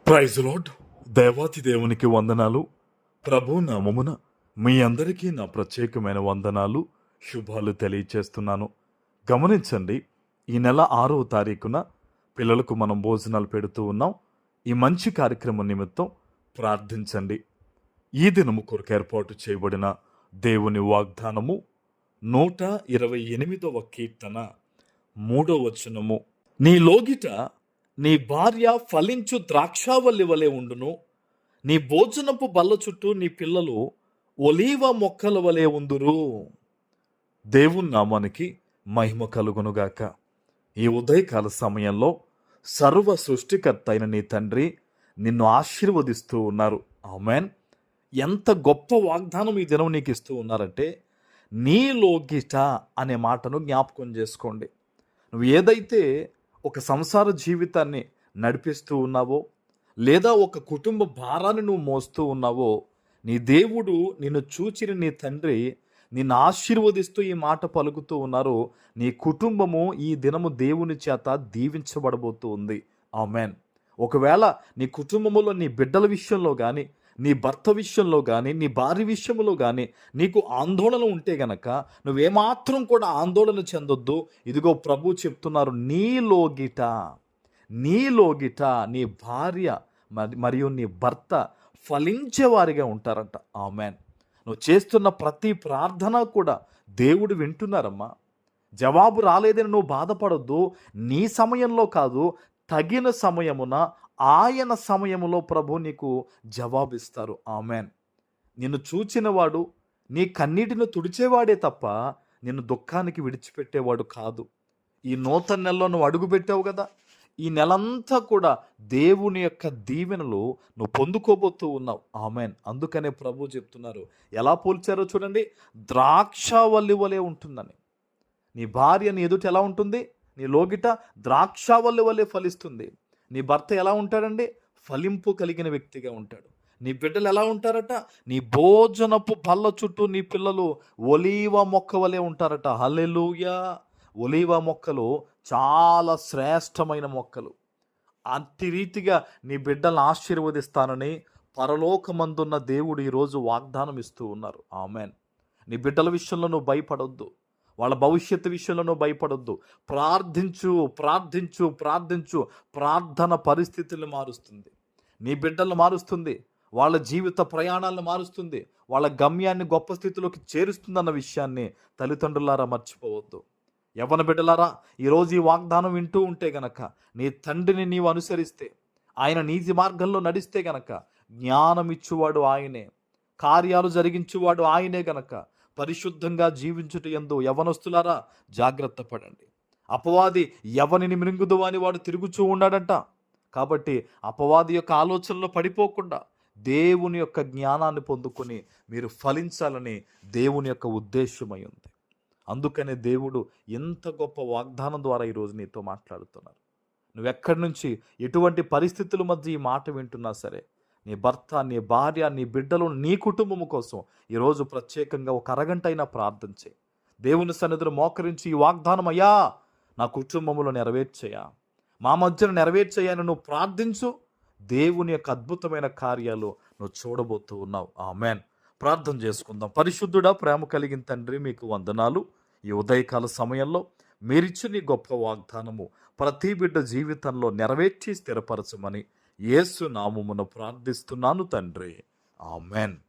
Praise lord. దేవాతి దేవునికి వందనాలు. ప్రభు నామమున మీ అందరికీ నా ప్రత్యేకమైన వందనాలు, శుభాలు తెలియచేస్తున్నాను. గమనించండి, ఈ నెల 6వ తారీఖున పిల్లలకు మనం భోజనాలు పెడుతూ ఉన్నాం. ఈ మంచి కార్యక్రమం నిమిత్తం ప్రార్థించండి. ఈ దినము కొరకు ఏర్పాటు చేయబడిన దేవుని వాగ్దానము 128వ కీర్తన 3వ వచనము. నీ లోగిట నీ భార్య ఫలించు ద్రాక్షావల్లి వలె ఉండును, నీ భోజనపు బల్ల చుట్టూ నీ పిల్లలు ఒలీవ మొక్కల వలె ఉందురు. దేవుని నామానికి మహిమ కలుగునుగాక. ఈ ఉదయకాల సమయంలో సర్వ సృష్టికర్త అయిన నీ తండ్రి నిన్ను ఆశీర్వదిస్తూ ఉన్నారు. ఆమెన్. ఎంత గొప్ప వాగ్దానం ఈ దినం నీకు ఇస్తూ ఉన్నారంటే, నీలోగిట అనే మాటను జ్ఞాపకం చేసుకోండి. నువ్వు ఏదైతే ఒక సంసార జీవితాన్ని నడిపిస్తూ ఉన్నావో, లేదా ఒక కుటుంబ భారాన్ని నువ్వు మోస్తూ ఉన్నావో, నీ దేవుడు నిన్ను చూచిన నీ తండ్రి నిన్ను ఆశీర్వదిస్తూ ఈ మాట పలుకుతూ ఉన్నారు. నీ కుటుంబము ఈ దినము దేవుని చేత దీవించబడబోతూ ఉంది. ఆమెన్. ఒకవేళ నీ కుటుంబములో నీ బిడ్డల విషయంలో కానీ, నీ భర్త విషయంలో కానీ, నీ భార్య విషయంలో కానీ నీకు ఆందోళన ఉంటే గనక నువ్వేమాత్రం కూడా ఆందోళన చెందొద్దు. ఇదిగో ప్రభు చెప్తున్నారు, నీలోగిట నీ భార్య మరియు నీ భర్త ఫలించేవారిగా ఉంటారంట. ఆమెన్. నువ్వు చేస్తున్న ప్రతి ప్రార్థన కూడా దేవుడు వింటున్నారమ్మా. జవాబు రాలేదని నువ్వు బాధపడొద్దు. నీ సమయంలో కాదు, తగిన సమయమున ఆయన సమయములో ప్రభు నీకు జవాబిస్తారు. ఆమెన్. నిన్ను చూచినవాడు నీ కన్నీటిని తుడిచేవాడే తప్ప నిన్ను దుఃఖానికి విడిచిపెట్టేవాడు కాదు. ఈ నూతన నెలలో నువ్వు అడుగు పెట్టావు కదా, ఈ నెలంతా కూడా దేవుని యొక్క దీవెనలు నువ్వు పొందుకోబోతూ ఉన్నావు. ఆమెన్. అందుకనే ప్రభు చెప్తున్నారు, ఎలా పోల్చారో చూడండి, ద్రాక్షావల్లి వలె ఉంటుందని. నీ భార్య నీ ఎదుట ఎలా ఉంటుంది? నీ లోగిట ద్రాక్షావల్లి వలె ఫలిస్తుంది. నీ భర్త ఎలా ఉంటాడండి? ఫలింపు కలిగిన వ్యక్తిగా ఉంటాడు. నీ బిడ్డలు ఎలా ఉంటారట? నీ భోజనపు బల్ల చుట్టూ నీ పిల్లలు ఒలీవ మొక్క వలె ఉంటారట. హల్లెలూయా. ఒలీవ మొక్కలు చాలా శ్రేష్టమైన మొక్కలు. అట్టి రీతిగా నీ బిడ్డలను ఆశీర్వదిస్తానని పరలోకమందున్న దేవుడు ఈరోజు వాగ్దానం ఇస్తూ ఉన్నారు. ఆమెన్. నీ బిడ్డల విషయంలో నువ్వు భయపడొద్దు. వాళ్ళ భవిష్యత్తు విషయంలో నువ్వు భయపడొద్దు. ప్రార్థించు ప్రార్థించు ప్రార్థించు. ప్రార్థన పరిస్థితులను మారుస్తుంది, నీ బిడ్డలను మారుస్తుంది, వాళ్ళ జీవిత ప్రయాణాలను మారుస్తుంది, వాళ్ళ గమ్యాన్ని గొప్ప స్థితిలోకి చేరుస్తుందన్న విషయాన్ని తల్లిదండ్రులారా మర్చిపోవద్దు. యవ్వన బిడ్డలారా, ఈరోజు ఈ వాగ్దానం వింటూ ఉంటే గనక, నీ తండ్రిని నీవు అనుసరిస్తే, ఆయన నీతి మార్గంలో నడిస్తే గనక, జ్ఞానం ఇచ్చువాడు ఆయనే, కార్యాలు జరిగించువాడు ఆయనే గనక పరిశుద్ధంగా జీవించుట యందు యవనస్తులారా జాగ్రత్త పడండి. అపవాది ఎవనిని మృంగుదు అని వాడు తిరుగుచూ ఉన్నాడంట. కాబట్టి అపవాది యొక్క ఆలోచనలో పడిపోకుండా దేవుని యొక్క జ్ఞానాన్ని పొందుకొని మీరు ఫలించాలని దేవుని యొక్క ఉద్దేశమై ఉంది. అందుకనే దేవుడు ఎంత గొప్ప వాగ్దానం ద్వారా ఈరోజు నీతో మాట్లాడుతున్నారు. నువ్వెక్కడి నుంచి ఎటువంటి పరిస్థితుల మధ్య ఈ మాట వింటున్నా సరే, నీ భర్త, నీ భార్య, నీ బిడ్డలు, నీ కుటుంబము కోసం ఈరోజు ప్రత్యేకంగా ఒక అరగంట అయినా ప్రార్థన చేయి. దేవుని సన్నిధిలో మోకరించి ఈ వాగ్దానం, అయ్యా నా కుటుంబంలో నెరవేర్చయ్యా, మా మధ్యన నెరవేర్చయ్యా అని నువ్వు ప్రార్థించు. దేవుని యొక్క అద్భుతమైన కార్యాలు నువ్వు చూడబోతూ ఉన్నావు. ఆమెన్. ప్రార్థన చేసుకుందాం. పరిశుద్ధుడా, ప్రేమ కలిగిన తండ్రి, మీకు వందనాలు. ఈ ఉదయకాల సమయంలో మీరిచ్చిన ఈ గొప్ప వాగ్దానము ప్రతి బిడ్డ జీవితంలో నెరవేర్చి స్థిరపరచమని యేసు నామమున ప్రార్థిస్తున్నాను తండ్రి. ఆమెన్.